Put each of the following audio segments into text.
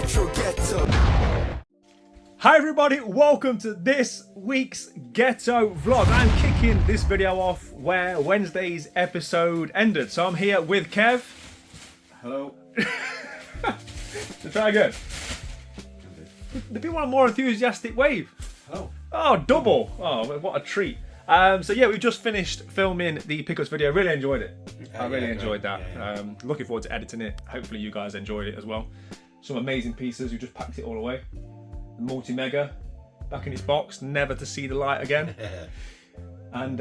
Metro Ghetto. Hi everybody, welcome to this week's Ghetto vlog. I'm kicking this video off where Wednesday's episode ended. So I'm here with Kev. Hello. So try again. There'd be one more enthusiastic wave. Hello. Oh, double. Oh, what a treat. So yeah, we just finished filming the pickups video. Really enjoyed it. I really enjoyed that. Yeah. Looking forward to editing it. Hopefully you guys enjoyed it as well. Some amazing pieces. We just packed it all away. The multi-mega back in its box, never to see the light again. And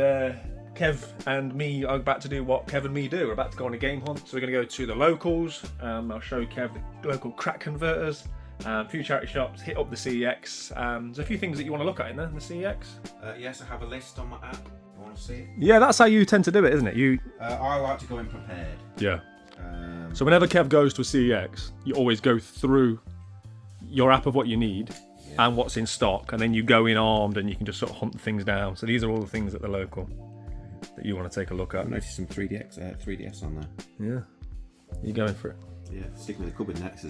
Kev and me are about to do what Kev and me do. We're about to go on a game hunt. So we're going to go to the locals. I'll show Kev the local crack converters. A few charity shops, hit up the CEX. There's a few things that you want to look at in there, the CEX. Yes, I have a list on my app. I want to see it. Yeah, that's how you tend to do it, isn't it? I like to go in prepared. Yeah. So whenever Kev goes to a CEX, you always go through your app of what you need and what's in stock, and then you go in armed and you can just sort of hunt things down. So these are all the things at the local that you want to take a look at. I noticed some 3DS on there. Yeah. You going for it? Yeah, stick with the cupboard next.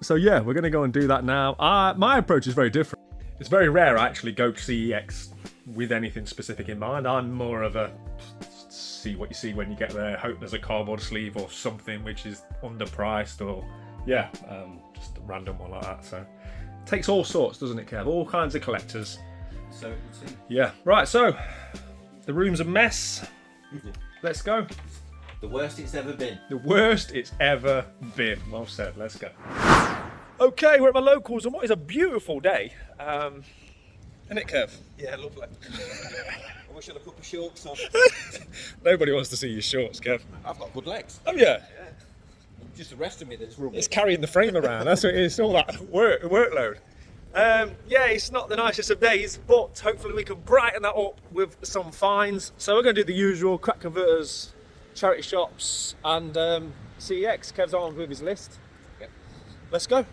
So yeah, we're going to go and do that now. My approach is very different. It's very rare I actually go to CEX with anything specific in mind. I'm more of a see what you see when you get there, hope there's a cardboard sleeve or something which is underpriced, or just a random one like that. So it takes all sorts, doesn't it, Kev? All kinds of collectors. So we'll see. Yeah, right, so the room's a mess. Let's go. The worst it's ever been. The worst it's ever been. Well said, let's go. Okay, we're at my locals, and what is a beautiful day. Isn't it, Kev? Yeah, lovely. I wish I had a couple of shorts on. Nobody wants to see your shorts, Kev. I've got good legs. Oh yeah. Just the rest of me that's rubbish. It's carrying the frame around. That's what it is. All that workload. Yeah, it's not the nicest of days, but hopefully we can brighten that up with some finds. So we're going to do the usual crack converters, charity shops, and CEX. Kev's on with his list. Yep. Let's go.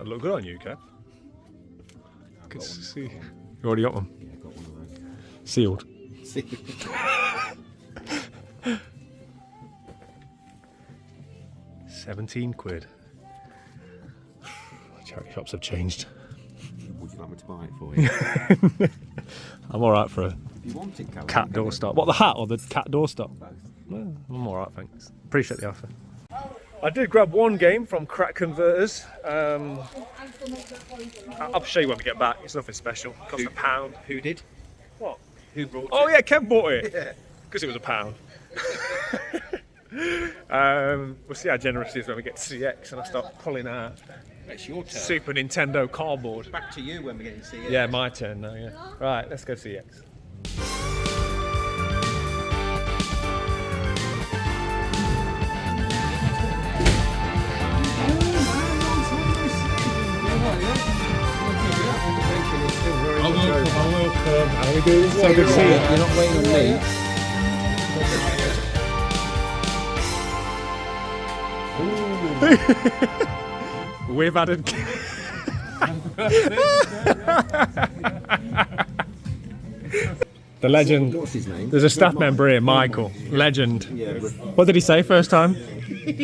Look good on you, Kev. Good to see. You already got one? Yeah, I got one of those. Sealed. 17 quid. Charity shops have changed. Would you like me to buy it for you? I'm alright for a If you want it, Callum, cat doorstop. What, the hat or the cat doorstop? Both. Well, I'm alright, thanks. Appreciate the offer. I did grab one game from Crack Converters. I'll show you when we get back. It's nothing special. It cost £1. Who did? What? Who brought Oh it? yeah, Kev bought it. Yeah. Because it was £1. We'll see how generous it is when we get to CX and I start pulling out It's your turn. Super Nintendo cardboard. Back to you when we get to see it. Yeah, my turn now, yeah. Right, let's go CX. I will come. How are we doing? So good to see you. You're not waiting on me. We've added. The legend. What's his name? There's a staff member here, Michael. Legend. What did he say first time?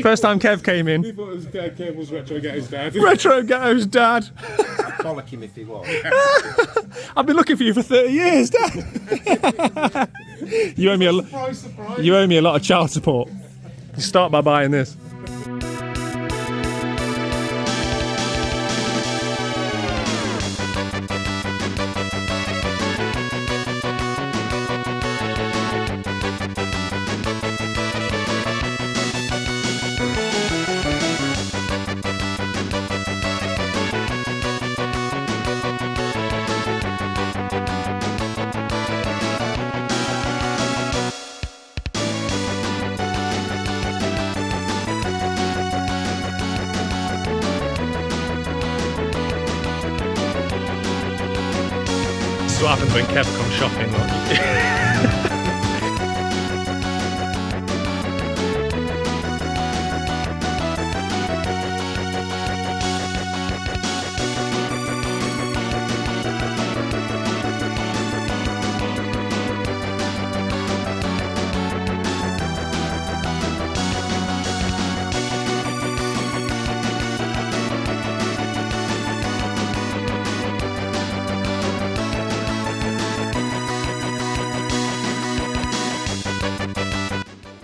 First time Kev came in. He thought it was Dad Cable's Retro Ghetto's dad. Retro Ghetto's dad. Bollock him if he was. I've been looking for you for 30 years, Dad. You owe me a you owe me a lot of child support. You start by buying this. is what happens when Kev comes shopping. Like.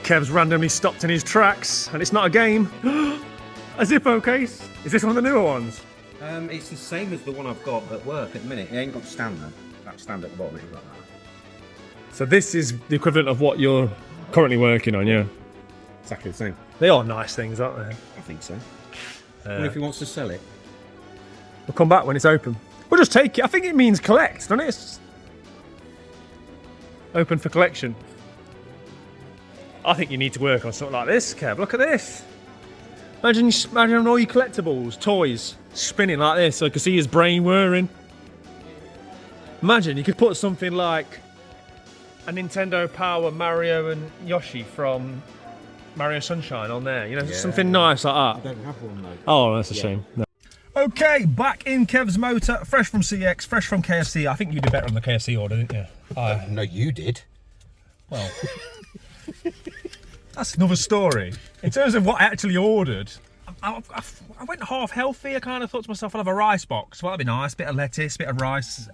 Kev's randomly stopped in his tracks, and it's not a game. A Zippo case. Is this one of the newer ones? It's the same as the one I've got at work at the minute. It ain't got stand there. That stand at the bottom ain't got that. So this is the equivalent of what you're currently working on, yeah? Exactly the same. They are nice things, aren't they? I think so. What if he wants to sell it? We'll come back when it's open. We'll just take it. I think it means collect, doesn't it? It's open for collection. I think you need to work on something like this, Kev. Look at this. Imagine all your collectibles, toys, spinning like this so I can see his brain whirring. Imagine you could put something like a Nintendo Power Mario and Yoshi from Mario Sunshine on there. You know, something nice like I that. don't have one though. Oh, that's a shame. No. Okay, back in Kev's motor, fresh from CX, fresh from KFC. I think you did better on the KFC order, didn't you? No, you did. Well, that's another story. In terms of what I actually ordered, I went half healthy. I kind of thought to myself, I'll have a rice box. Well, that'd be nice. Bit of lettuce, bit of rice.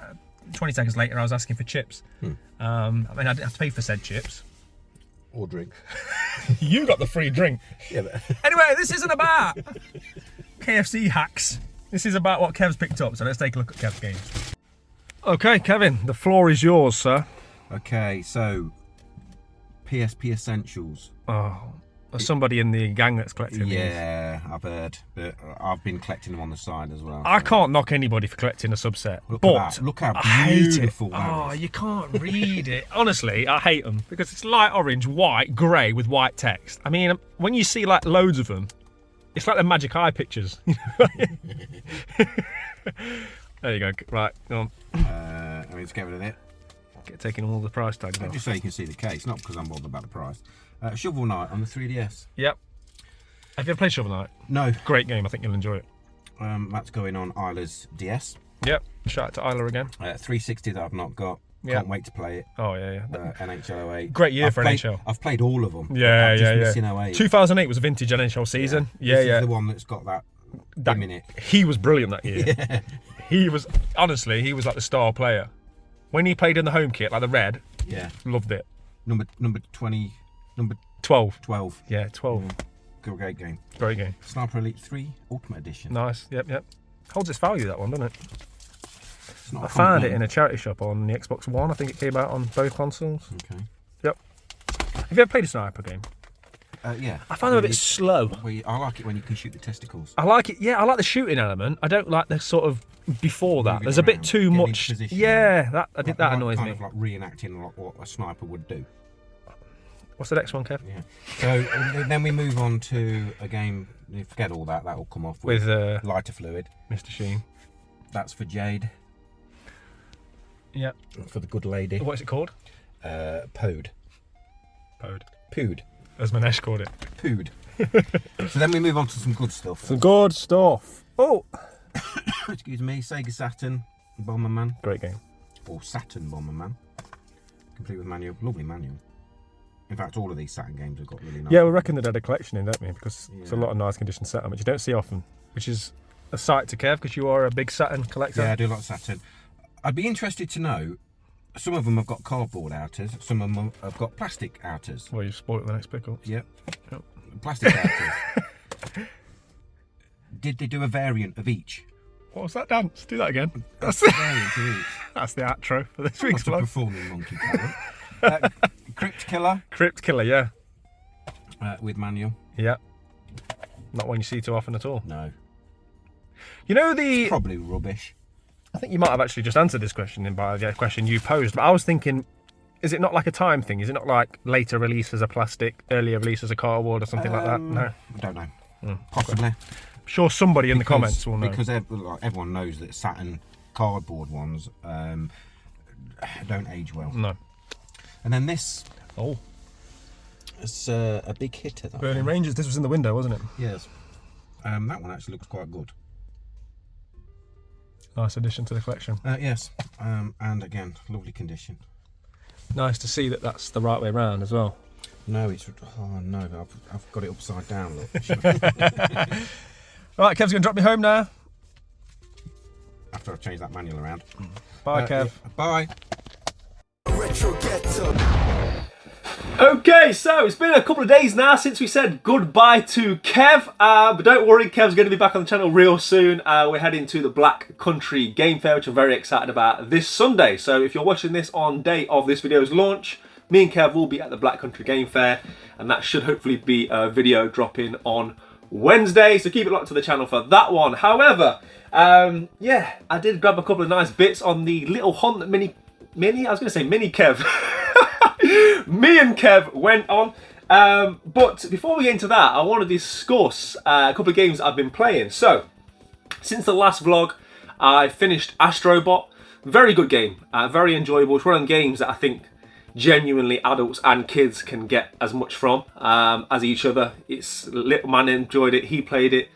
20 seconds later, I was asking for chips. I mean, I didn't have to pay for said chips. Or drink. You got the free drink. Yeah, but... Anyway, this isn't about KFC hacks. This is about what Kev's picked up. So let's take a look at Kev's games. Okay, Kevin, the floor is yours, sir. Okay, so PSP Essentials. Oh, there's somebody in the gang that's collecting these. Yeah, I've heard. But I've been collecting them on the side as well. I can't knock anybody for collecting a subset. Look how I beautiful hate it. that Oh, is. you can't read it. Honestly, I hate them because it's light orange, white, grey with white text. I mean, when you see like loads of them, it's like the Magic Eye pictures. There you go. Right, go on. I mean, let's get rid of it. Taking all the price tags off. Just so you can see the case, not because I'm bothered about the price. Shovel Knight on the 3DS. Yep. Have you ever played Shovel Knight? No. Great game. I think you'll enjoy it. That's going on Isla's DS. Yep. Shout out to Isla again. 360 that I've not got. Yep. Can't wait to play it. Oh yeah. NHL 08. Great year I've for played, NHL. I've played all of them. Yeah, Just yeah. missing 08. 2008 was a vintage NHL season. Yeah, This yeah. is the one that's got that in it. He was brilliant that year. Yeah. He was, honestly, he was like the star player. When he played in the home kit, like the red, Yeah. loved it. Number 20, number 12. 12. Yeah, 12. Great game. Great game. Sniper Elite 3 Ultimate Edition. Nice. Yep, yep. Holds its value, that one, doesn't it? It's not I a found fun it in game. a charity shop on the Xbox One. I think it came out on both consoles. Okay. Yep. Have you ever played a sniper game? Yeah. I find them a bit slow. I like it when you can shoot the testicles. I like it. Yeah, I like the shooting element. I don't like the sort of before that. Moving There's a bit around, too getting much. into position. Yeah, that Like annoys kind me. of like reenacting like what a sniper would do. What's the next one, Kev? Yeah. So then we move on to a game. Forget all that. That will come off With lighter fluid. Mr. Sheen. That's for Jade. Yep. For the good lady. What is it called? Pood. Pood. As Manesh called it. Pood. So then we move on to some good stuff. Some good stuff. Oh. Excuse me. Sega Saturn Bomberman. Great game. Or Saturn Bomberman. Complete with manual. Lovely manual. In fact, all of these Saturn games have got really nice. Yeah, we reckon they'd had a collection in, don't we? Because it's a Yeah. lot of nice condition Saturn, which you don't see often. Which is a sight to Kev, because you are a big Saturn collector. Yeah, I do like Saturn. I'd be interested to know, some of them have got cardboard outers, some of them have got plastic outers. Well, you've spoiled the next pickle. Yep. Yep. Plastic outers. Did they do a variant of each? What was that dance? Do that again. That's a variant of each. That's the outro for this week's Not a vlog. performing monkey talent. Crypt Killer Crypt Killer, yeah. with manual. Yeah. Not one you see too often at all. No. You know the... Probably rubbish. I think you might have actually just answered this question by the question you posed, but I was thinking, is it not like a time thing? Is it not like later release as a plastic, earlier release as a cardboard or something like that? No. I don't know. Possibly. I'm sure somebody in the comments will know. Because everyone knows that Saturn cardboard ones don't age well. No. And then this Oh, is a big hitter. That Burning one. Rangers. This was in the window, wasn't it? Yes. That one actually looks quite good. Nice addition to the collection. Yes. And again, lovely condition. Nice to see that that's the right way round as well. No, it's... Oh, no, I've got it upside down, look. Right, Kev's going to drop me home now. After I've changed that manual around. Bye, Kev. Yeah, bye. Okay, so it's been a couple of days now since we said goodbye to Kev, but don't worry, Kev's going to be back on the channel real soon. We're heading to the Black Country Game Fair, which I'm very excited about this Sunday. So if you're watching this on day of this video's launch, me and Kev will be at the Black Country Game Fair, and that should hopefully be a video dropping on Wednesday, so keep it locked to the channel for that one. However, yeah, I did grab a couple of nice bits on the little Honda Mini, I was going to say Mini Kev. Me and Kev went on, but before we get into that, I want to discuss a couple of games I've been playing. So, since the last vlog, I finished Astrobot. Very good game, very enjoyable. It's one of the games that I think genuinely adults and kids can get as much from as each other. It's little man enjoyed it, he played it,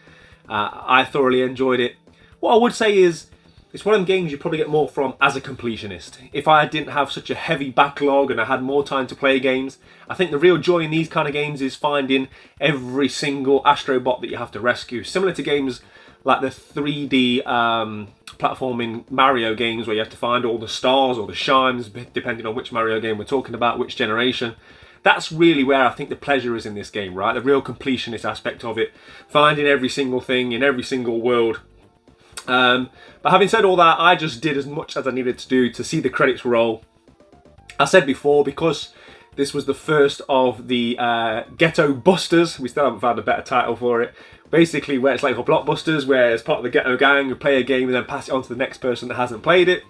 I thoroughly enjoyed it. What I would say is, it's one of them games you probably get more from as a completionist. If I didn't have such a heavy backlog and I had more time to play games, I think the real joy in these kind of games is finding every single Astrobot that you have to rescue. Similar to games like the 3D platforming Mario games where you have to find all the stars or the shimes, depending on which Mario game we're talking about, which generation. That's really where I think the pleasure is in this game, right? The real completionist aspect of it. Finding every single thing in every single world. But having said all that, I just did as much as I needed to do to see the credits roll. I said before, because this was the first of the Ghetto Busters, we still haven't found a better title for it, basically where it's like for blockbusters, where as part of the Ghetto gang, you play a game and then pass it on to the next person that hasn't played it.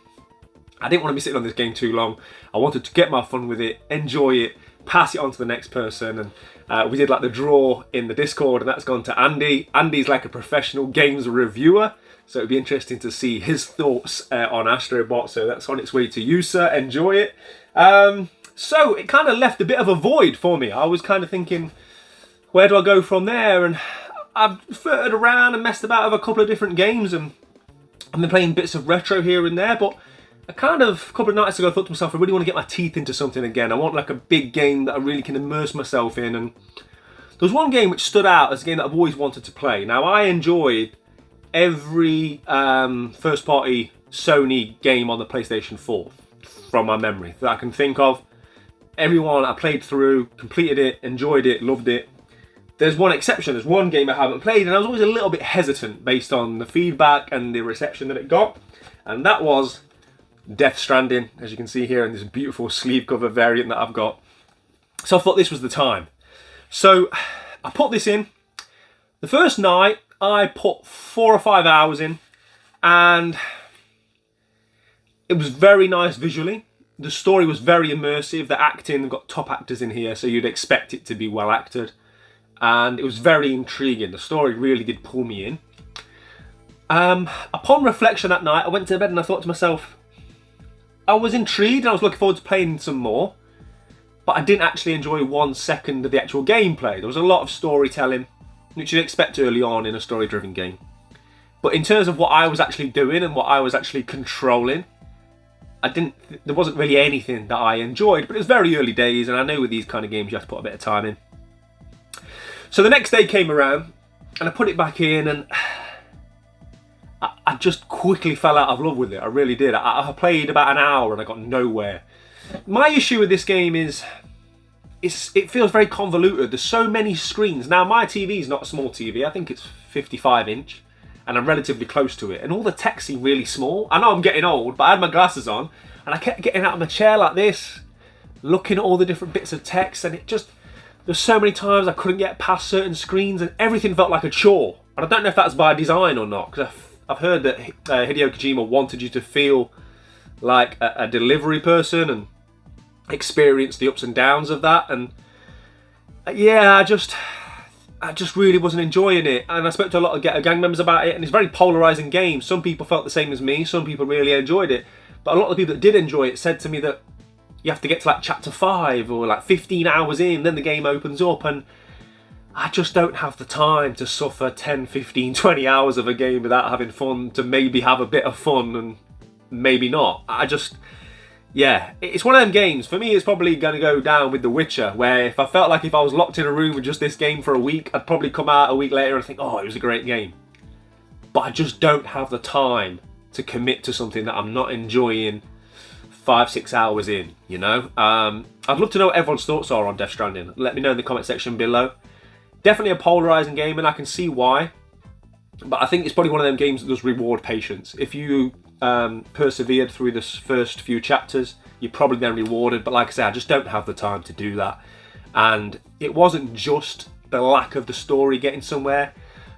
I didn't want to be sitting on this game too long. I wanted to get my fun with it, enjoy it, pass it on to the next person, and we did like the draw in the Discord, and that's gone to Andy. Andy's like a professional games reviewer, so it'd be interesting to see his thoughts on Astrobot. So that's on its way to you, sir. Enjoy it. So it kind of left a bit of a void for me. I was kind of thinking, where do I go from there? And I've flirted around and messed about with a couple of different games, and I've been playing bits of retro here and there, but a couple of nights ago I thought to myself, I really want to get my teeth into something again. I want like a big game that I really can immerse myself in. And there was one game which stood out as a game that I've always wanted to play. Now, I enjoyed every first party Sony game on the PlayStation 4 from my memory that I can think of. Everyone I played through, completed it, enjoyed it, loved it. There's one exception. There's one game I haven't played, and I was always a little bit hesitant based on the feedback and the reception that it got, and that was Death Stranding, as you can see here in this beautiful sleeve cover variant that I've got. So I thought this was the time. So I put this in. The first night I put 4 or 5 hours in, and it was very nice visually. The story was very immersive. The acting, I've got top actors in here, so you'd expect it to be well acted. And it was very intriguing. The story really did pull me in. Upon reflection that night, I went to bed and I thought to myself, I was intrigued and I was looking forward to playing some more, but I didn't actually enjoy 1 second of the actual gameplay. There was a lot of storytelling, which you'd expect early on in a story-driven game. But in terms of what I was actually doing and what I was actually controlling, there wasn't really anything that I enjoyed, but it was very early days, and I know with these kind of games you have to put a bit of time in. So the next day came around, and I put it back in, and I just quickly fell out of love with it. I really did. I played about an hour and I got nowhere. My issue with this game is it feels very convoluted. There's so many screens. Now, my TV is not a small TV. I think it's 55 inch, and I'm relatively close to it. And all the text seemed really small. I know I'm getting old, but I had my glasses on, and I kept getting out of my chair like this, looking at all the different bits of text, and there's so many times I couldn't get past certain screens, and everything felt like a chore. And I don't know if that's by design or not, because I've heard that Hideo Kojima wanted you to feel like a delivery person and experience the ups and downs of that. And yeah, I just really wasn't enjoying it. And I spoke to a lot of Ghetto gang members about it, and it's a very polarising game. Some people felt the same as me, some people really enjoyed it. But a lot of the people that did enjoy it said to me that you have to get to like chapter 5 or like 15 hours in, then the game opens up, and I just don't have the time to suffer 10, 15, 20 hours of a game without having fun, to maybe have a bit of fun and maybe not. Yeah, it's one of them games. For me, it's probably going to go down with The Witcher, where if I felt like if I was locked in a room with just this game for a week, I'd probably come out a week later and think, oh, it was a great game. But I just don't have the time to commit to something that I'm not enjoying 5-6 hours in, you know? I'd love to know what everyone's thoughts are on Death Stranding. Let me know in the comment section below. Definitely a polarising game, and I can see why. But I think it's probably one of them games that does reward patience. If you persevered through the first few chapters, you're probably then rewarded. But like I say, I just don't have the time to do that. And it wasn't just the lack of the story getting somewhere.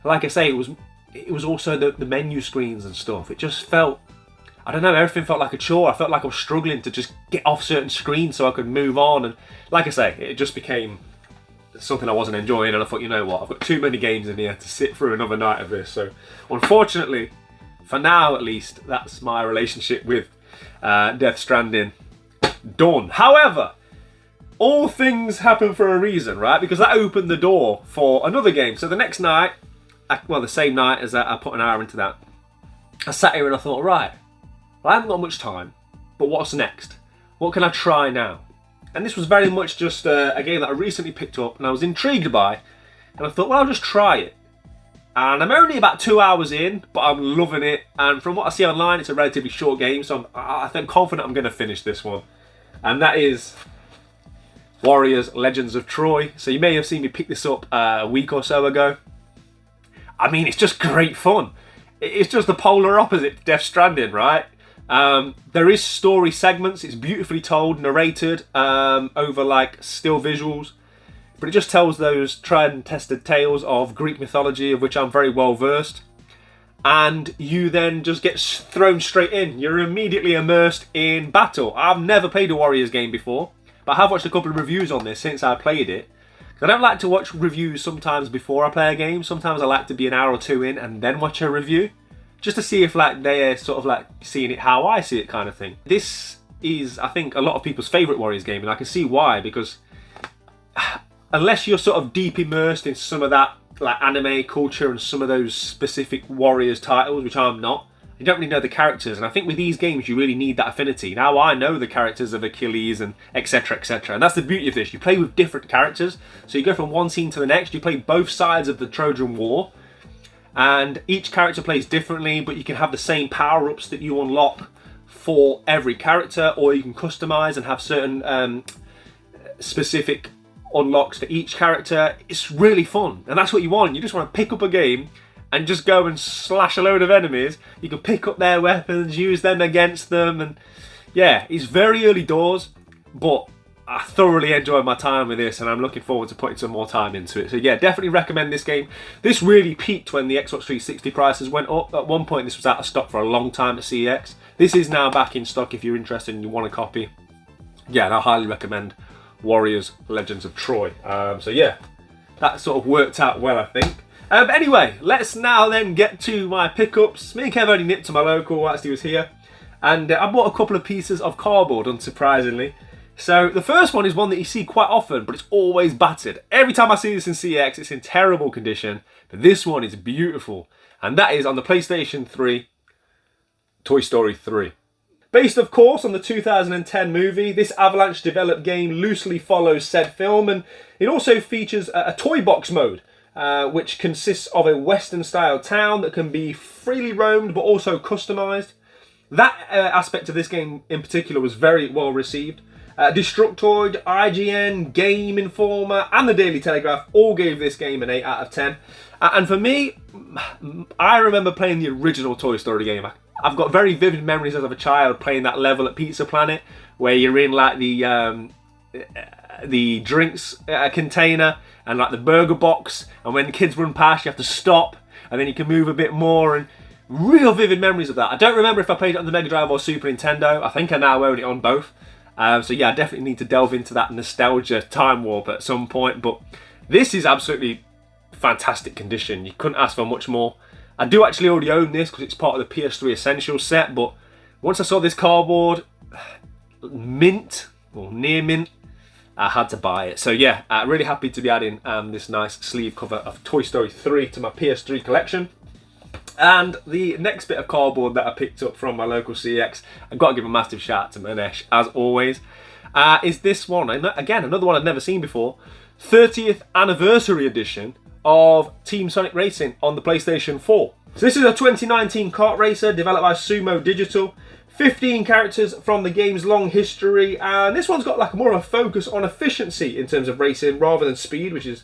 Like I say, it was also the menu screens and stuff. It just felt, I don't know, everything felt like a chore. I felt like I was struggling to just get off certain screens so I could move on. And like I say, it just became something I wasn't enjoying, and I thought, you know what, I've got too many games in here to sit through another night of this. So unfortunately, for now at least, that's my relationship with Death Stranding done. However, all things happen for a reason, right? Because that opened the door for another game. So the next night, well, the same night as I put an hour into that, I sat here and I thought, right, well, I haven't got much time, but what's next? What can I try now? And this was very much just a game that I recently picked up and I was intrigued by. And I thought, well, I'll just try it. And I'm only about 2 hours in, but I'm loving it. And from what I see online, it's a relatively short game. So I think confident I'm going to finish this one. And that is Warriors Legends of Troy. So you may have seen me pick this up a week or so ago. I mean, it's just great fun. It's just the polar opposite to Death Stranding, right? There is story segments. It's beautifully told, narrated over like still visuals, but it just tells those tried and tested tales of Greek mythology, of which I'm very well versed. And you then just get thrown straight in. You're immediately immersed in battle. I've never played a Warriors game before, but I have watched a couple of reviews on this since I played it. I don't like to watch reviews sometimes before I play a game. Sometimes I like to be an hour or two in and then watch a review, just to see if like they're sort of like seeing it how I see it, kind of thing. This is, I think, a lot of people's favourite Warriors game, and I can see why, because unless you're sort of deep immersed in some of that like anime culture and some of those specific Warriors titles, which I'm not, you don't really know the characters. And I think with these games you really need that affinity. Now I know the characters of Achilles and etc, etc, and that's the beauty of this. You play with different characters, so you go from one scene to the next. You play both sides of the Trojan War, and each character plays differently, but you can have the same power-ups that you unlock for every character, or you can customize and have certain specific unlocks for each character. It's really fun, and that's what you want. You just want to pick up a game and just go and slash a load of enemies. You can pick up their weapons, use them against them, and yeah, it's very early doors, but I thoroughly enjoyed my time with this, and I'm looking forward to putting some more time into it. So yeah, definitely recommend this game. This really peaked when the Xbox 360 prices went up. At one point this was out of stock for a long time at CEX. This is now back in stock if you're interested and you want a copy. Yeah, and I highly recommend Warriors Legends of Troy. So yeah, that sort of worked out well, I think. Anyway, let's now then get to my pickups. Me and Kev only nipped to my local whilst he was here, and I bought a couple of pieces of cardboard, unsurprisingly. So the first one is one that you see quite often, but it's always battered. Every time I see this in CX, it's in terrible condition, but this one is beautiful, and that is on the PlayStation 3, Toy Story 3. Based, of course, on the 2010 movie, this Avalanche-developed game loosely follows said film, and it also features a toy box mode, which consists of a Western-style town that can be freely roamed, but also customised. That aspect of this game in particular was very well received. Destructoid, IGN, Game Informer, and the Daily Telegraph all gave this game an 8 out of 10. And for me, I remember playing the original Toy Story game. I've got very vivid memories as of a child playing that level at Pizza Planet, where you're in like the drinks container and like the burger box, and when kids run past you have to stop, and then you can move a bit more, and real vivid memories of that. I don't remember if I played it on the Mega Drive or Super Nintendo. I think I now own it on both. So yeah, I definitely need to delve into that nostalgia time warp at some point, but this is absolutely fantastic condition. You couldn't ask for much more. I do actually already own this because it's part of the PS3 Essentials set, but Once I saw this cardboard, mint, or near mint, I had to buy it. So yeah, really happy to be adding this nice sleeve cover of Toy Story 3 to my PS3 collection. And the next bit of cardboard that I picked up from my local CX, I've got to give a massive shout out to Manesh, as always, is this one. Again, another one I've never seen before. 30th anniversary edition of Team Sonic Racing on the PlayStation 4. So this is a 2019 kart racer developed by Sumo Digital. 15 characters from the game's long history, and this one's got like more of a focus on efficiency in terms of racing rather than speed, which is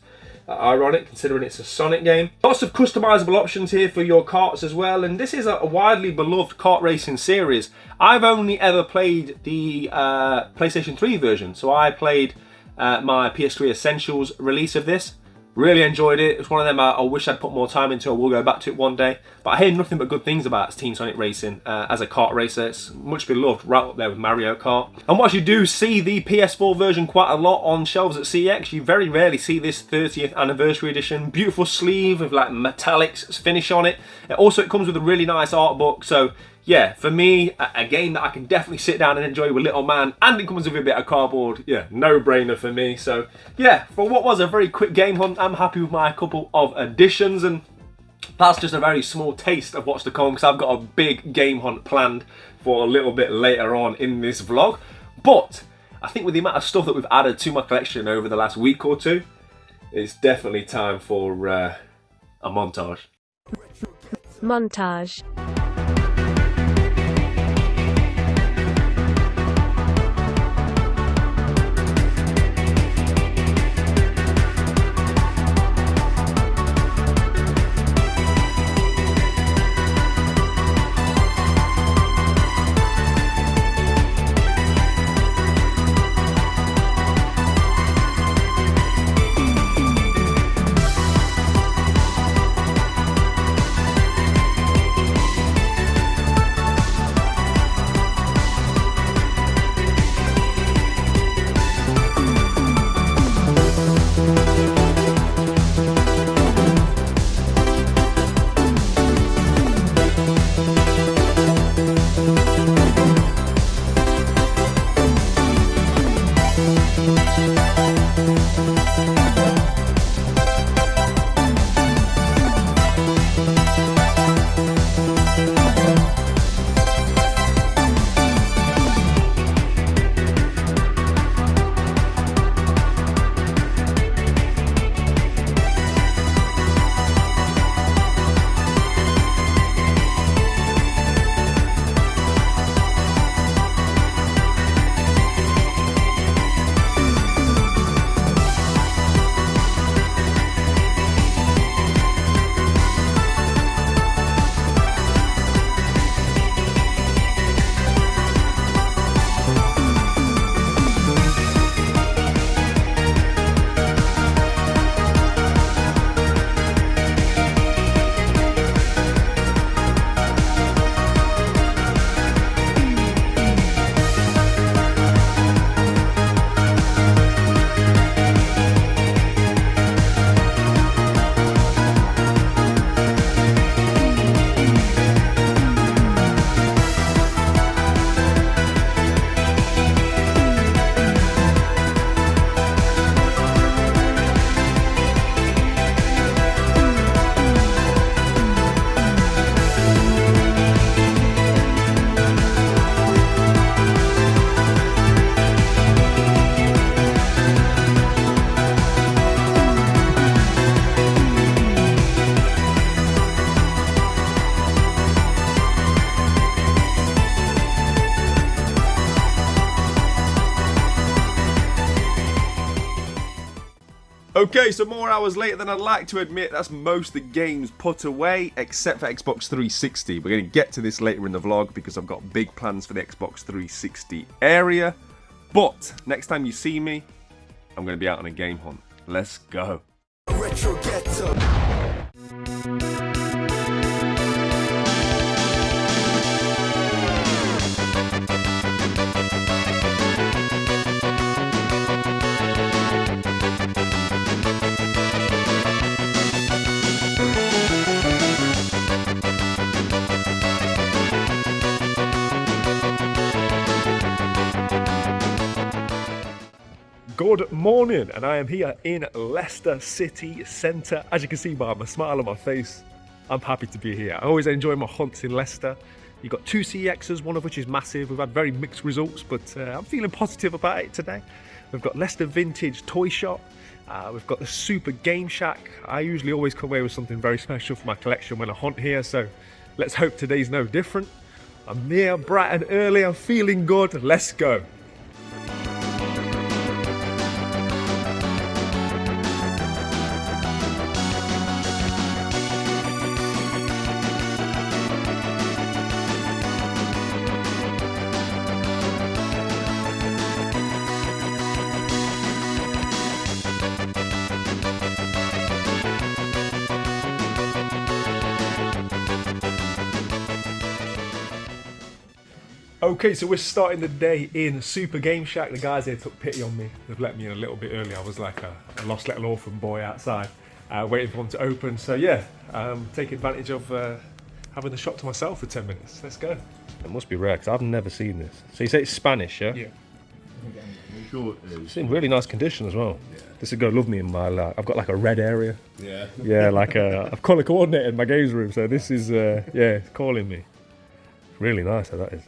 ironic considering it's a Sonic game. Lots of customizable options here for your karts as well, and this is a widely beloved kart racing series. I've only ever played the PlayStation 3 version, so I played my PS3 Essentials release of this. Really enjoyed it. It's one of them I wish I'd put more time into. I will go back to it one day. But I hear nothing but good things about Team Sonic Racing as a kart racer. It's much beloved, right up there with Mario Kart. And whilst you do see the PS4 version quite a lot on shelves at CX, you very rarely see this 30th anniversary edition. Beautiful sleeve with like metallics finish on it. Also, it comes with a really nice art book. So yeah, for me, a game that I can definitely sit down and enjoy with little man, and it comes with a bit of cardboard. Yeah, no-brainer for me. So yeah, for what was a very quick game hunt, I'm happy with my couple of additions, and that's just a very small taste of what's to come, because I've got a big game hunt planned for a little bit later on in this vlog. But I think with the amount of stuff that we've added to my collection over the last week or two, it's definitely time for a montage. Montage. Okay, so more hours later than I'd like to admit. That's most of the games put away, except for Xbox 360. We're going to get to this later in the vlog because I've got big plans for the Xbox 360 area. But next time you see me, I'm going to be out on a game hunt. Let's go. Retro Ghetto. Good morning, and I am here in Leicester city centre. As you can see by my smile on my face, I'm happy to be here. I always enjoy my hunts in Leicester. You've got two CXs, one of which is massive. We've had very mixed results, but I'm feeling positive about it today. We've got Leicester Vintage Toy Shop. We've got the Super Game Shack. I usually always come away with something very special for my collection when I hunt here, so let's hope today's no different. I'm here bright and early, I'm feeling good. Let's go. Okay, so we're starting the day in Super Game Shack. The guys here took pity on me. They've let me in a little bit early. I was like a lost little orphan boy outside, waiting for them to open. So yeah, take advantage of having the shop to myself for 10 minutes. Let's go. It must be rare, because I've never seen this. So you say it's Spanish, yeah? Yeah. Sure it is. It's in really nice condition as well. Yeah. This would go love me in my, I've got like a red area. Yeah. Yeah, like I've colour coordinated my games room, so this is, yeah, it's calling me. Really nice, so that is.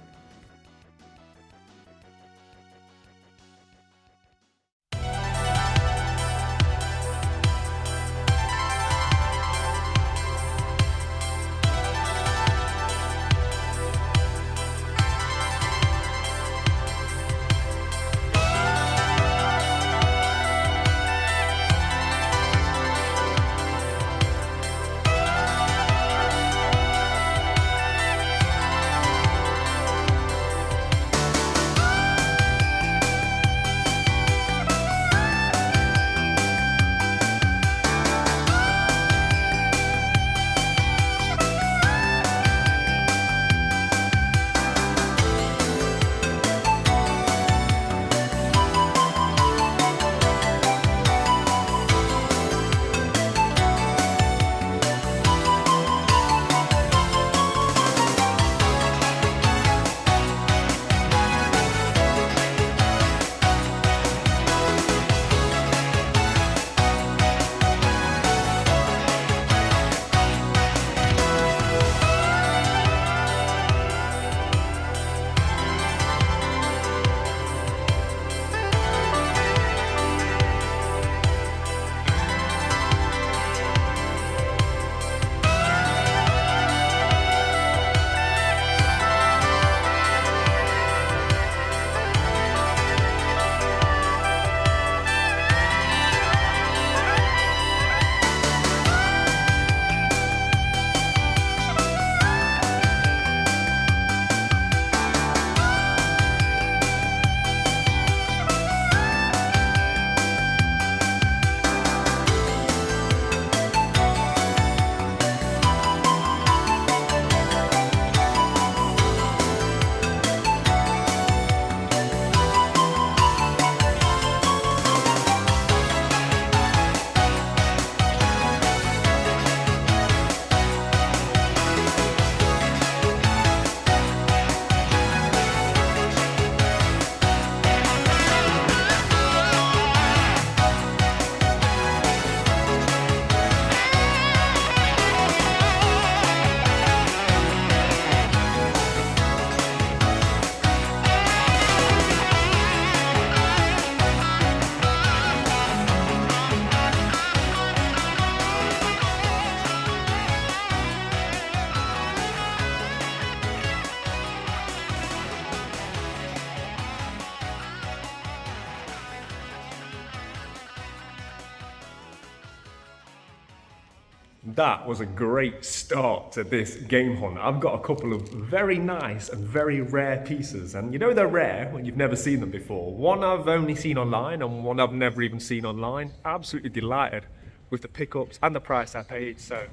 That was a great start to this game hunt. I've got a couple of very nice and very rare pieces, and you know they're rare when you've never seen them before. One I've only seen online and one I've never even seen online. Absolutely delighted with the pickups and the price I paid, so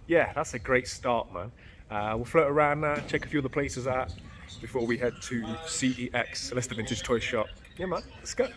yeah, that's a great start, man. We'll float around now, check a few of the places out before we head to CEX, Leicester Vintage Toy Shop. Yeah man, let's go.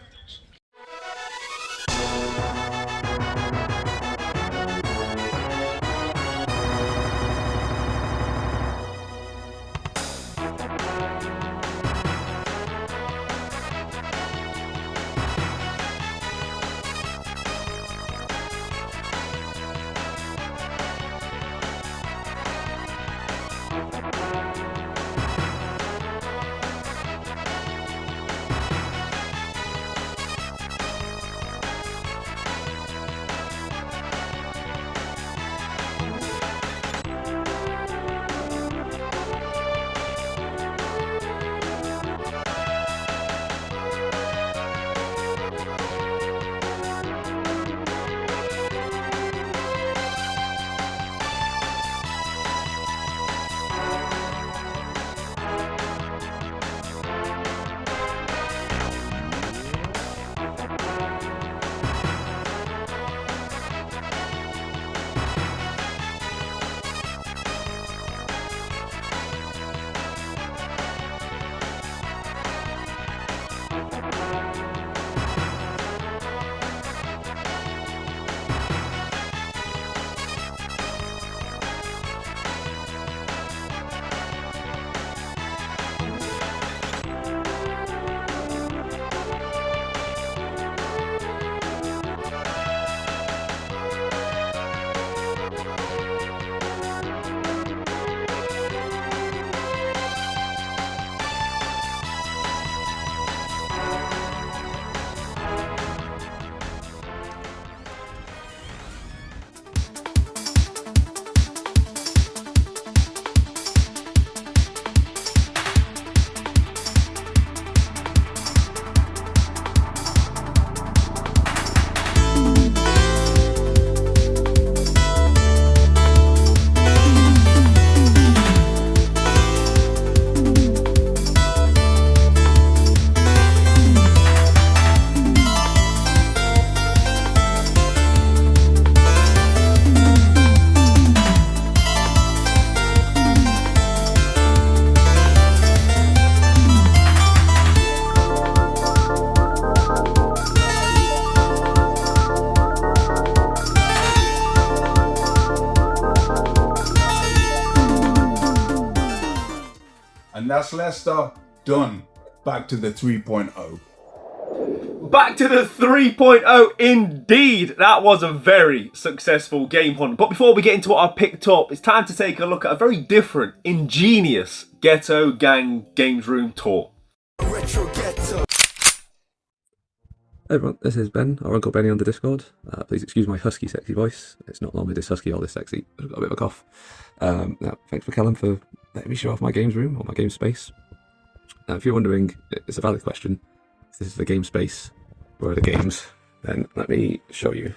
And that's Leicester done. Back to the 3.0. Back to the 3.0 indeed. That was a very successful game hunt. But before we get into what I picked up, it's time to take a look at a very different, ingenious Ghetto Gang Games Room tour. Retro Ghetto. Hey everyone, this is Ben, or Uncle Benny on the Discord. Please excuse my husky, sexy voice. It's not normally this husky or this sexy. I've got a bit of a cough. Now, thanks for Callum for letting me show off my games room or my game space. Now, if you're wondering, it's a valid question. If this is the game space, where are the games? Then let me show you.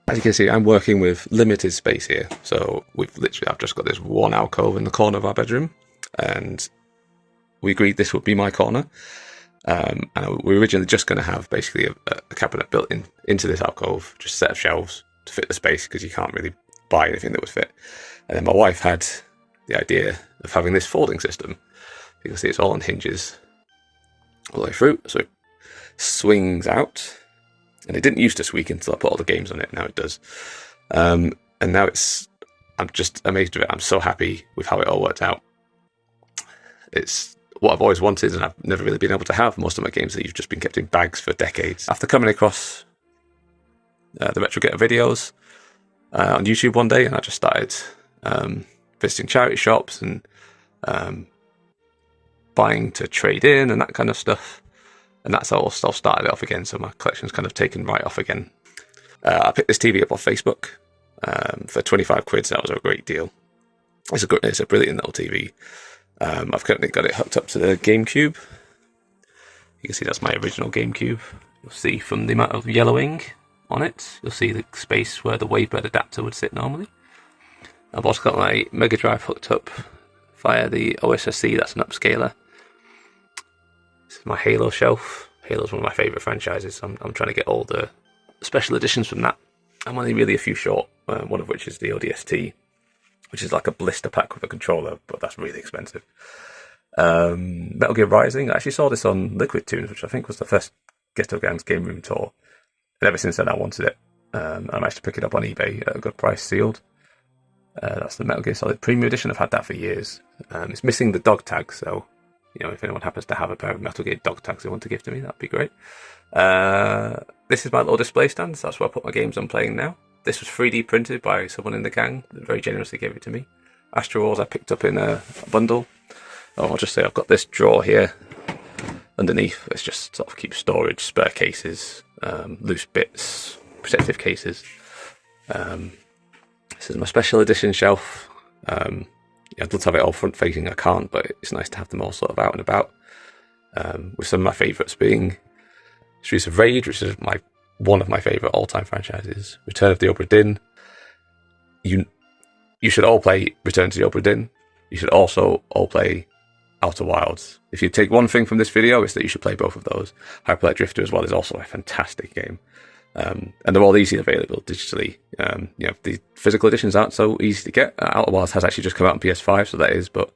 As you can see, I'm working with limited space here. So I've just got this one alcove in the corner of our bedroom, and we agreed this would be my corner. And we were originally just going to have basically a cabinet built into this alcove, just a set of shelves to fit the space, because you can't really buy anything that would fit. And then my wife had the idea of having this folding system. You can see it's all on hinges all the way through, so it swings out. And it didn't used to squeak until I put all the games on it. Now it does. And now I'm just amazed with it. I'm so happy with how it all worked out. It's what I've always wanted, and I've never really been able to have. Most of my games that you've just been kept in bags for decades. After coming across the Retro Ghetto videos on YouTube one day, and I just started visiting charity shops and buying to trade in and that kind of stuff. And that's how all started it off again, so my collection's kind of taken right off again. I picked this TV up off Facebook for 25 quid, so that was a great deal. It's a brilliant little TV. I've currently got it hooked up to the GameCube. You can see that's my original GameCube. You'll see from the amount of yellowing on it, you'll see the space where the Wavebird adapter would sit normally. I've also got my Mega Drive hooked up via the OSSC, that's an upscaler. This is my Halo shelf. Halo's one of my favourite franchises. I'm trying to get all the special editions from that. I'm only really a few short, one of which is the ODST, which is like a blister pack with a controller, but that's really expensive. Metal Gear Rising, I actually saw this on Liquid Tunes, which I think was the first Ghetto Gangs game room tour. And ever since then I wanted it. I managed to pick it up on eBay at a good price, sealed. That's the Metal Gear Solid Premium Edition. I've had that for years. It's missing the dog tag, so if anyone happens to have a pair of Metal Gear dog tags they want to give to me, that'd be great. This is my little display stand, so that's where I put my games I'm playing now. This was 3D printed by someone in the gang that very generously gave it to me. Astro Wars I picked up in a bundle. I'll just say I've got this drawer here underneath. It's just sort of keeps storage, spare cases, loose bits, protective cases. This is my special edition shelf. I'd love to have it all front facing, I can't, but it's nice to have them all sort of out and about. With some of my favourites being Streets of Rage, which is one of my favourite all-time franchises. Return of the Obra Dinn. You should all play Return to the Obra Dinn. You should also all play Outer Wilds. If you take one thing from this video, it's that you should play both of those. Hyperlight Drifter as well is also a fantastic game. And they're all easily available digitally. The physical editions aren't so easy to get. Outer Wilds has actually just come out on PS5, so that is, but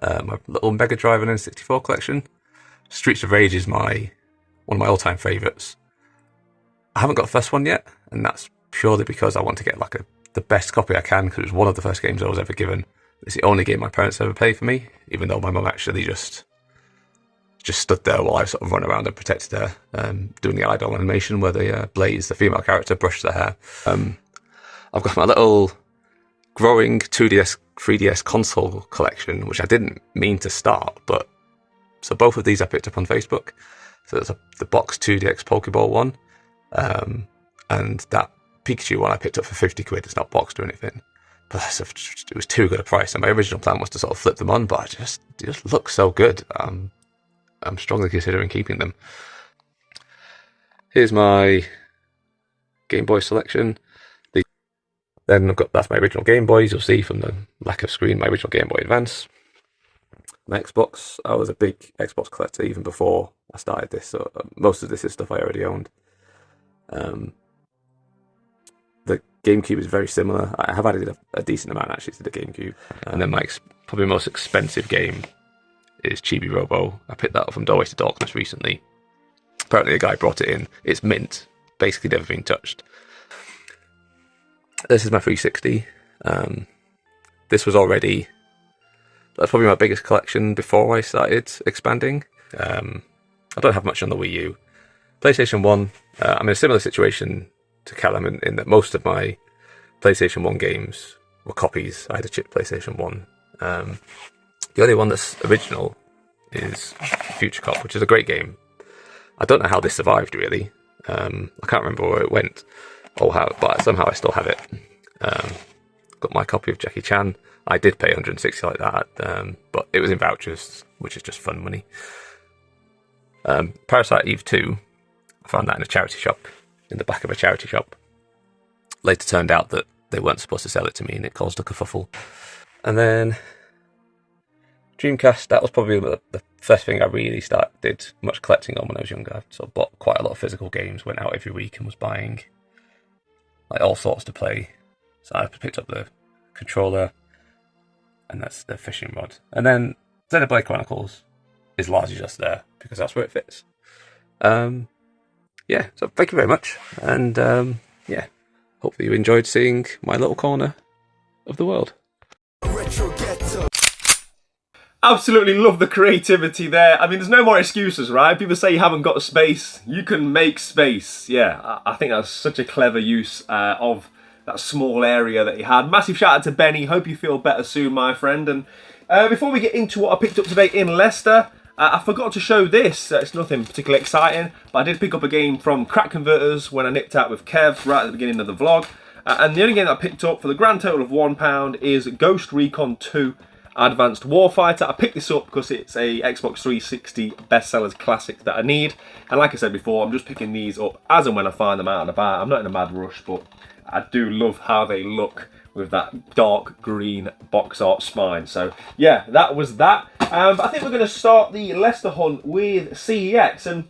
my little Mega Drive and N64 collection. Streets of Rage is one of my all-time favourites. I haven't got the first one yet, and that's purely because I want to get the best copy I can, because it was one of the first games I was ever given. It's the only game my parents ever played for me, even though my mum actually just stood there while I sort of run around and protected her, doing the idol animation where the Blaze, the female character, brushed her hair. I've got my little growing 2DS, 3DS console collection, which I didn't mean to start, but so both of these I picked up on Facebook. So there's the Box 2DX Pokeball one, and that Pikachu one I picked up for 50 quid. It's not boxed or anything, but it was too good a price. And my original plan was to sort of flip them on, but it just look so good. I'm strongly considering keeping them. Here's my Game Boy selection. Then that's my original Game Boys. You'll see from the lack of screen, my original Game Boy Advance. My Xbox. I was a big Xbox collector even before I started this, so most of this is stuff I already owned. The GameCube is very similar. I have added a decent amount actually to the GameCube. And then my probably most expensive game is Chibi Robo. I picked that up from Doorway to Darkness recently. Apparently a guy brought it in. It's mint, basically never been touched. This is my 360. This was already, that's probably my biggest collection before I started expanding. I don't have much on the Wii U. PlayStation 1, I'm in a similar situation to Callum in that most of my PlayStation 1 games were copies. I had a chipped PlayStation 1. The only one that's original is Future Cop, which is a great game. I don't know how this survived, really. I can't remember where it went or how, but somehow I still have it. Got my copy of Jackie Chan. I did pay 160 like that, but it was in vouchers, which is just fun money. Parasite Eve 2, I found that in a charity shop, in the back of a charity shop. Later turned out that they weren't supposed to sell it to me, and it caused a kerfuffle. And then Dreamcast, that was probably the first thing I really did much collecting on when I was younger. I sort of bought quite a lot of physical games, went out every week and was buying like all sorts to play. So I picked up the controller, and that's the fishing rod. And then Xenoblade Chronicles is largely just there because that's where it fits. Yeah, so thank you very much. And yeah, hopefully you enjoyed seeing my little corner of the world. Retro Ghetto. Absolutely love the creativity there. I mean, there's no more excuses, right? People say you haven't got space. You can make space. Yeah, I think that's such a clever use of that small area that you had. Massive shout out to Benny. Hope you feel better soon, my friend. And before we get into what I picked up today in Leicester, I forgot to show this. It's nothing particularly exciting, but I did pick up a game from Crack Converters when I nipped out with Kev right at the beginning of the vlog. And the only game that I picked up for the grand total of £1 is Ghost Recon 2 Advanced Warfighter. I picked this up because it's a Xbox 360 bestsellers classic that I need. And like I said before, I'm just picking these up as and when I find them out and about. I'm not in a mad rush, but I do love how they look with that dark green box art spine. So yeah, that was that. But I think we're going to start the Leicester hunt with CEX. And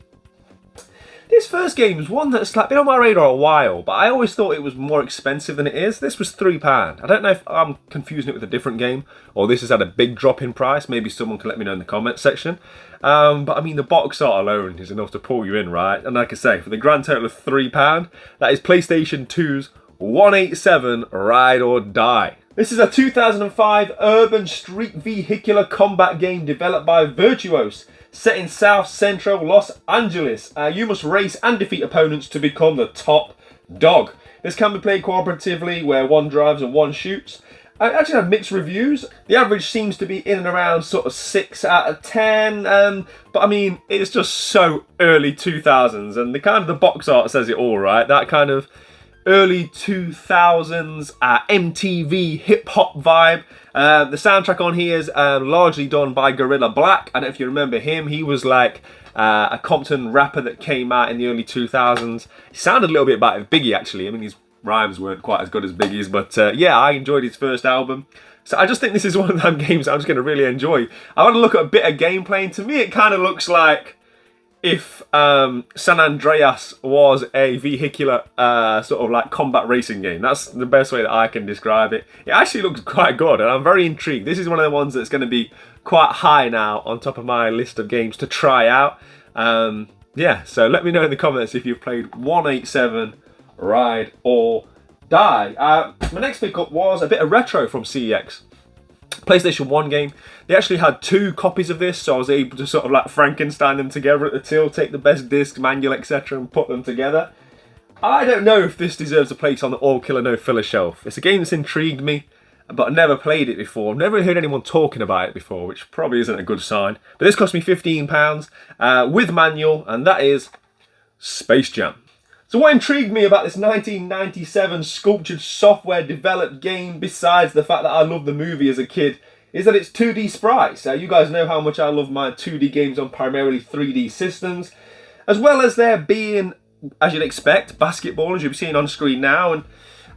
this first game is one that's like been on my radar a while, but I always thought it was more expensive than it is. This was £3. I don't know if I'm confusing it with a different game, or this has had a big drop in price. Maybe someone can let me know in the comment section. But I mean, the box art alone is enough to pull you in, right? And like I say, for the grand total of £3, that is PlayStation 2's 187 Ride or Die. This is a 2005 urban street vehicular combat game developed by Virtuos, set in South Central Los Angeles. You must race and defeat opponents to become the top dog. This can be played cooperatively, where one drives and one shoots. I actually had mixed reviews. The average seems to be in and around sort of 6 out of 10. But I mean, it's just so early 2000s, and the kind of the box art says it all, right? That kind of early 2000s MTV hip-hop vibe. The soundtrack on here is largely done by Gorilla Black. I don't know if you remember him. He was like a Compton rapper that came out in the early 2000s. He sounded a little bit like Biggie, actually. I mean, his rhymes weren't quite as good as Biggie's, but yeah, I enjoyed his first album. So I just think this is one of them games I'm just going to really enjoy. I want to look at a bit of gameplay, and to me it kind of looks like if San Andreas was a vehicular sort of like combat racing game. That's the best way that I can describe it. It actually looks quite good, and I'm very intrigued. This is one of the ones that's going to be quite high now on top of my list of games to try out. Yeah, so let me know in the comments if you've played 187 Ride or Die. My next pickup was a bit of retro from CEX. PlayStation 1 game. They actually had 2 copies of this, so I was able to sort of like Frankenstein them together at the till, take the best disc, manual, etc. and put them together. I don't know if this deserves a place on the all killer no filler shelf. It's a game that's intrigued me, but I've never played it before. I've never heard anyone talking about it before, which probably isn't a good sign. But this cost me £15 with manual, and that is Space Jam. So what intrigued me about this 1997 sculptured software developed game, besides the fact that I loved the movie as a kid, is that it's 2D sprites. You guys know how much I love my 2D games on primarily 3D systems, as well as there being, as you'd expect, basketball, as you're seeing on screen now. And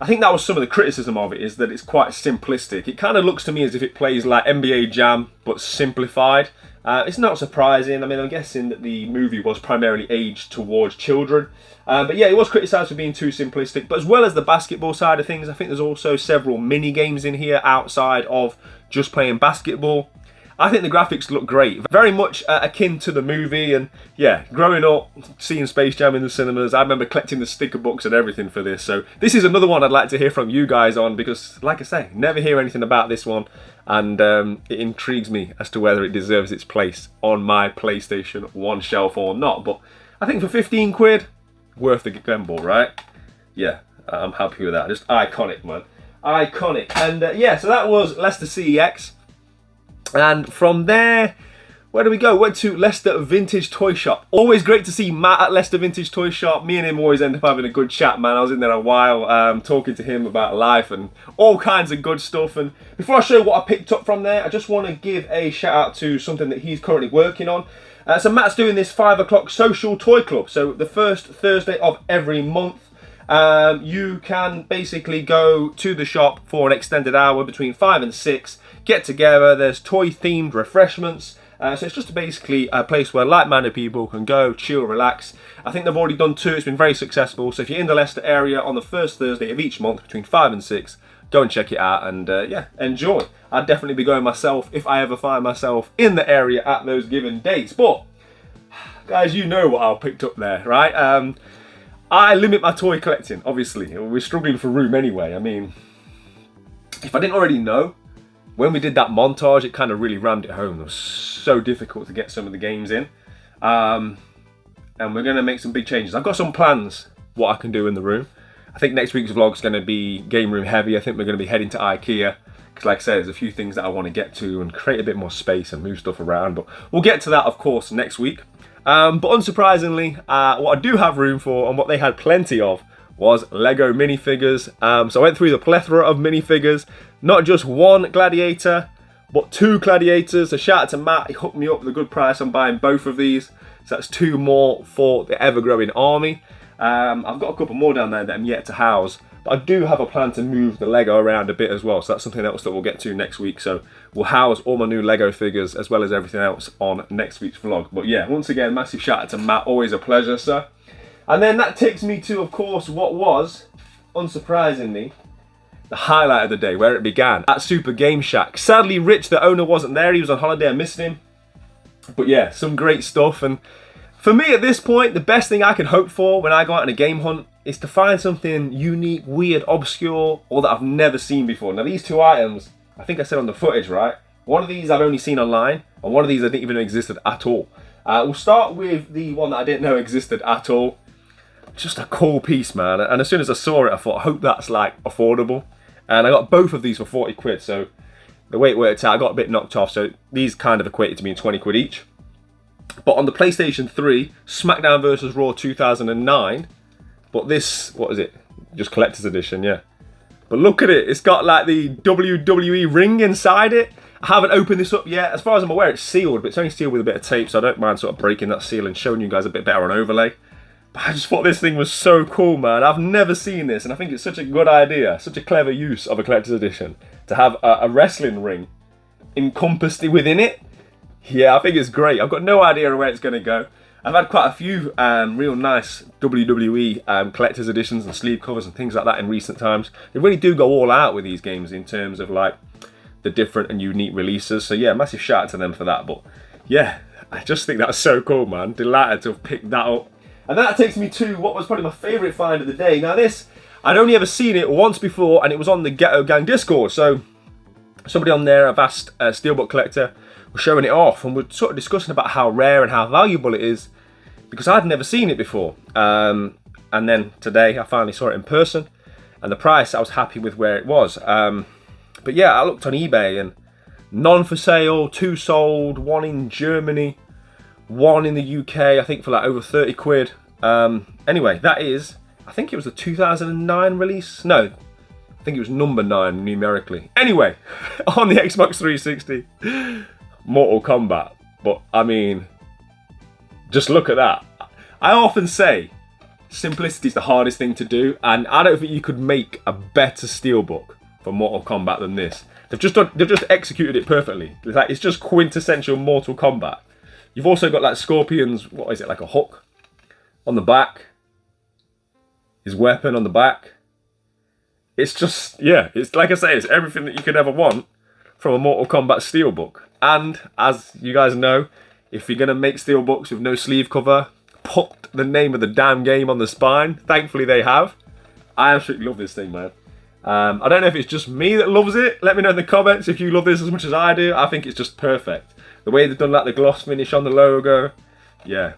I think that was some of the criticism of it, is that it's quite simplistic. It kind of looks to me as if it plays like NBA Jam, but simplified. It's not surprising. I mean, I'm guessing that the movie was primarily aged towards children. But yeah, it was criticised for being too simplistic. But as well as the basketball side of things, I think there's also several mini games in here outside of just playing basketball. I think the graphics look great. Very much akin to the movie. And yeah, growing up, seeing Space Jam in the cinemas, I remember collecting the sticker books and everything for this. So this is another one I'd like to hear from you guys on, because like I say, never hear anything about this one. And it intrigues me as to whether it deserves its place on my PlayStation 1 shelf or not. But I think for 15 quid, worth the gamble, right? Yeah, I'm happy with that. Just iconic, man. Iconic. And yeah, so that was Leicester CEX. And from there, where do we go? Went to Leicester Vintage Toy Shop. Always great to see Matt at Leicester Vintage Toy Shop. Me and him always end up having a good chat, man. I was in there a while, talking to him about life and all kinds of good stuff. And before I show you what I picked up from there, I just want to give a shout out to something that he's currently working on. So Matt's doing this 5 o'clock social toy club. So the first Thursday of every month, you can basically go to the shop for an extended hour between 5 and 6, get together. There's toy themed refreshments. So it's just basically a place where like-minded people can go, chill, relax. I think they've already done 2. It's been very successful. So if you're in the Leicester area on the first Thursday of each month between 5 and 6, go and check it out and yeah, enjoy. I'd definitely be going myself if I ever find myself in the area at those given dates. But guys, you know what I picked up there, right? I limit my toy collecting, obviously. We're struggling for room anyway. I mean, if I didn't already know, when we did that montage, it kind of really rammed it home. It was so difficult to get some of the games in. And we're going to make some big changes. I've got some plans what I can do in the room. I think next week's vlog is going to be game room heavy. I think we're going to be heading to IKEA. Because like I said, there's a few things that I want to get to and create a bit more space and move stuff around. But we'll get to that, of course, next week. But unsurprisingly, what I do have room for and what they had plenty of was Lego minifigures. So I went through the plethora of minifigures. Not just one Gladiator, but 2 Gladiators. So shout out to Matt, he hooked me up with a good price on buying both of these. So that's 2 more for the ever-growing army. I've got a couple more down there that I'm yet to house. But I do have a plan to move the Lego around a bit as well. So that's something else that we'll get to next week. So we'll house all my new Lego figures as well as everything else on next week's vlog. But yeah, once again, massive shout out to Matt. Always a pleasure, sir. And then that takes me to, of course, what was, unsurprisingly, the highlight of the day, where it began, at Super Game Shack. Sadly, Rich, the owner, wasn't there. He was on holiday. I missed him. But yeah, some great stuff. And for me, at this point, the best thing I can hope for when I go out on a game hunt is to find something unique, weird, obscure, or that I've never seen before. Now, these 2 items, I think I said on the footage, right? One of these I've only seen online, and one of these I didn't even know existed at all. We'll start with the one that I didn't know existed at all. Just a cool piece, man. And as soon as I saw it, I thought, I hope that's like affordable. And I got both of these for 40 quid. So the way it worked out, I got a bit knocked off. So these kind of equated to being 20 quid each. But on the PlayStation 3, SmackDown vs. Raw 2009. But this, what is it? Just collector's edition, yeah. But look at it. It's got like the WWE ring inside it. I haven't opened this up yet. As far as I'm aware, it's sealed. But it's only sealed with a bit of tape. So I don't mind sort of breaking that seal and showing you guys a bit better on overlay. But I just thought this thing was so cool, man. I've never seen this, and I think it's such a good idea, such a clever use of a collector's edition to have a wrestling ring encompassed within it. Yeah, I think it's great. I've got no idea where it's going to go. I've had quite a few real nice WWE collector's editions and sleeve covers and things like that in recent times. They really do go all out with these games in terms of like the different and unique releases. So yeah, massive shout out to them for that. But yeah, I just think that's so cool, man. Delighted to have picked that up. And that takes me to what was probably my favourite find of the day. Now this, I'd only ever seen it once before, and it was on the Ghetto Gang Discord. So somebody on there, a vast steelbook collector, was showing it off, and we're sort of discussing about how rare and how valuable it is, because I'd never seen it before. And then today I finally saw it in person, and the price, I was happy with where it was. But yeah, I looked on eBay, and none for sale, 2 sold, 1 in Germany, 1 in the UK, I think for like over 30 quid. Anyway, that is, I think it was the 2009 release. No, I think it was number 9 numerically. Anyway, on the Xbox 360, Mortal Kombat. But I mean, just look at that. I often say simplicity is the hardest thing to do, and I don't think you could make a better steelbook for Mortal Kombat than this. They've just executed it perfectly. It's just quintessential Mortal Kombat. You've also got like Scorpion's, what is it, like a hook on the back. His weapon on the back. It's just, yeah, it's like I say, it's everything that you could ever want from a Mortal Kombat steelbook. And as you guys know, if you're going to make steelbooks with no sleeve cover, put the name of the damn game on the spine. Thankfully they have. I absolutely love this thing, man. I don't know if it's just me that loves it. Let me know in the comments if you love this as much as I do. I think it's just perfect. The way they've done like the gloss finish on the logo. Yeah.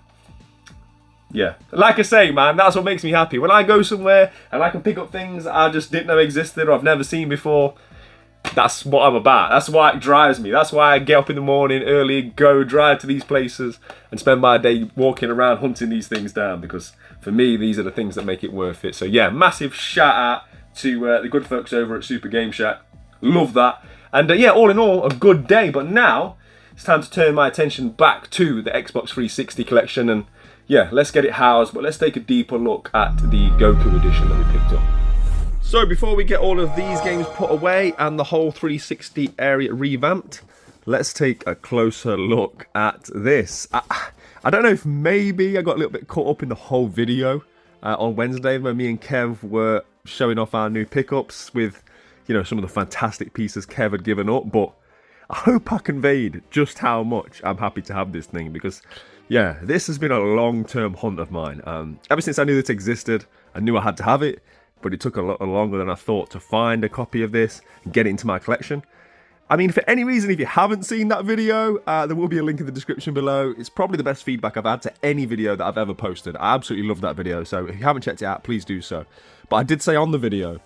Yeah. Like I say, man, that's what makes me happy. When I go somewhere and I can pick up things I just didn't know existed or I've never seen before, that's what I'm about. That's why it drives me. That's why I get up in the morning early, go drive to these places and spend my day walking around hunting these things down, because for me, these are the things that make it worth it. So yeah, massive shout out to the good folks over at Super Game Shack. Love that. And yeah, all in all, a good day. But now it's time to turn my attention back to the Xbox 360 collection. And yeah, let's get it housed, but let's take a deeper look at the Goku edition that we picked up. So before we get all of these games put away and the whole 360 area revamped, let's take a closer look at this. I don't know if maybe I got a little bit caught up in the whole video on Wednesday when me and Kev were showing off our new pickups with, you know, some of the fantastic pieces Kev had given up, but I hope I conveyed just how much I'm happy to have this thing, because yeah, this has been a long-term hunt of mine. Ever since I knew this existed, I knew I had to have it, but it took a lot longer than I thought to find a copy of this and get it into my collection. I mean, for any reason, if you haven't seen that video, there will be a link in the description below. It's probably the best feedback I've had to any video that I've ever posted. I absolutely love that video, so if you haven't checked it out, please do so. But I did say on the video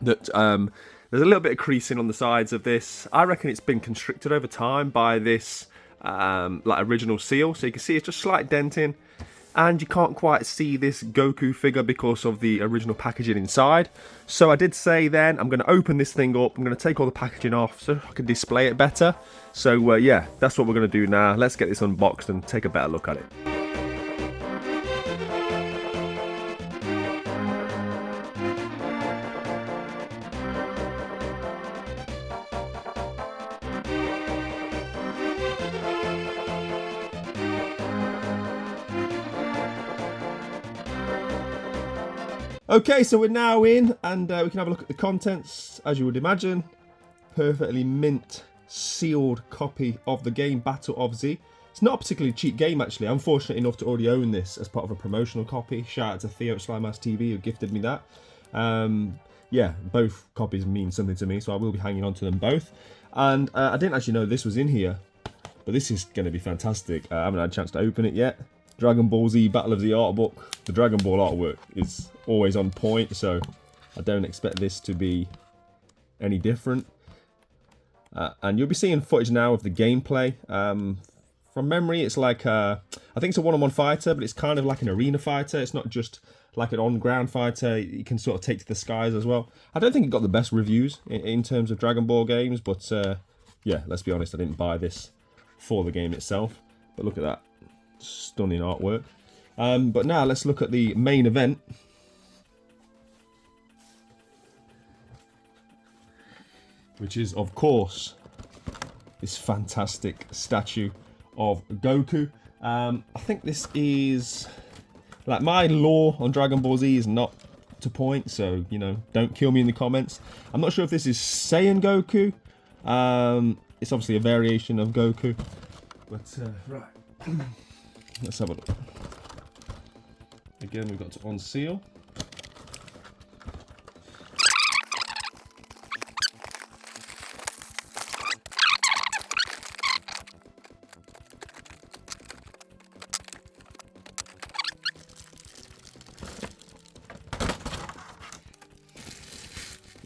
that there's a little bit of creasing on the sides of this. I reckon it's been constricted over time by this like original seal, so you can see it's just slight denting. And you can't quite see this Goku figure because of the original packaging inside. So I did say then, I'm going to open this thing up, I'm going to take all the packaging off so I can display it better. So yeah, that's what we're going to do now. Let's get this unboxed and take a better look at it. Okay, so we're now in, and we can have a look at the contents. As you would imagine, perfectly mint sealed copy of the game Battle of Z. It's not a particularly cheap game, actually. I'm fortunate enough to already own this as part of a promotional copy. Shout out to Theo at Slimehouse TV who gifted me that. Yeah, both copies mean something to me, so I will be hanging on to them both. And I didn't actually know this was in here, but this is going to be fantastic. I haven't had a chance to open it yet. Dragon Ball Z Battle of the Art book. The Dragon Ball artwork is always on point, so I don't expect this to be any different. And you'll be seeing footage now of the gameplay. From memory, it's like I think it's a one-on-one fighter, but it's kind of like an arena fighter. It's not just like an on-ground fighter. You can sort of take to the skies as well. I don't think it got the best reviews in terms of Dragon Ball games, but yeah, let's be honest, I didn't buy this for the game itself. But look at that. Stunning artwork. But now let's look at the main event. Which is, of course, this fantastic statue of Goku. I think this is... like, my lore on Dragon Ball Z is not to point, so, you know, don't kill me in the comments. I'm not sure if this is Saiyan Goku. It's obviously a variation of Goku. But, right. Let's have a look. Again, we've got to unseal.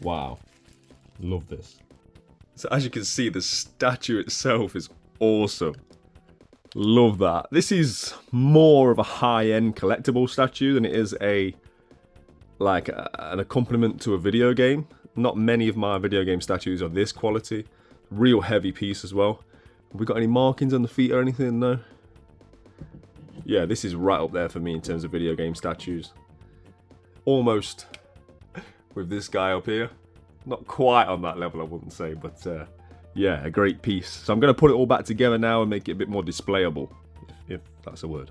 Wow, love this. So as you can see, the statue itself is awesome. Love that. This is more of a high-end collectible statue than it is an accompaniment to a video game. Not many of my video game statues are this quality. Real heavy piece as well. Have we got any markings on the feet or anything? No. Yeah, this is right up there for me in terms of video game statues. Almost with this guy up here. Not quite on that level, I wouldn't say, but yeah, a great piece. So I'm going to put it all back together now and make it a bit more displayable, if that's a word.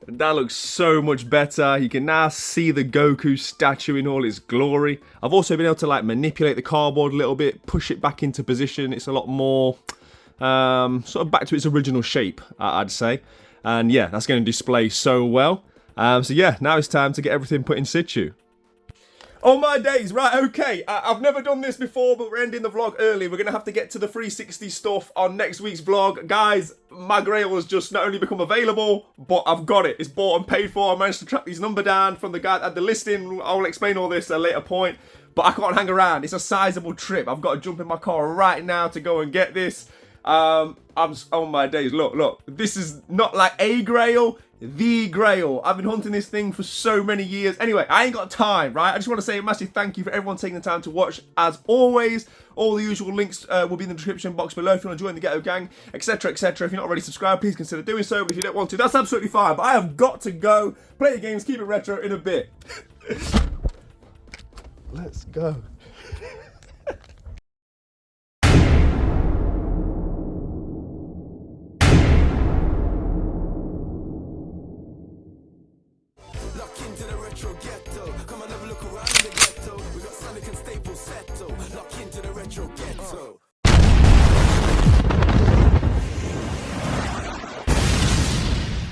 And that looks so much better. You can now see the Goku statue in all its glory. I've also been able to like manipulate the cardboard a little bit, push it back into position. It's a lot more sort of back to its original shape, I'd say. And yeah, that's going to display so well. So yeah, now it's time to get everything put in situ. Oh my days, right, okay, I've never done this before, but we're ending the vlog early. We're going to have to get to the 360 stuff on next week's vlog. Guys, my grail has just not only become available, but I've got it. It's bought and paid for. I managed to track his number down from the guy at the listing. I'll explain all this at a later point, but I can't hang around. It's a sizable trip. I've got to jump in my car right now to go and get this. Oh my days, look, this is not like a grail, the grail. I've been hunting this thing for so many years. Anyway, I ain't got time, right? I just want to say a massive thank you for everyone taking the time to watch. As always, all the usual links will be in the description box below if you want to join the Ghetto Gang, etc, etc. If you're not already subscribed, please consider doing so, but if you don't want to, that's absolutely fine. But I have got to go play the games, keep it retro in a bit. Let's go. Lock into the retro ghetto. Come and have a look around the ghetto. We got Sonic and Staples settle. Lock into the retro ghetto.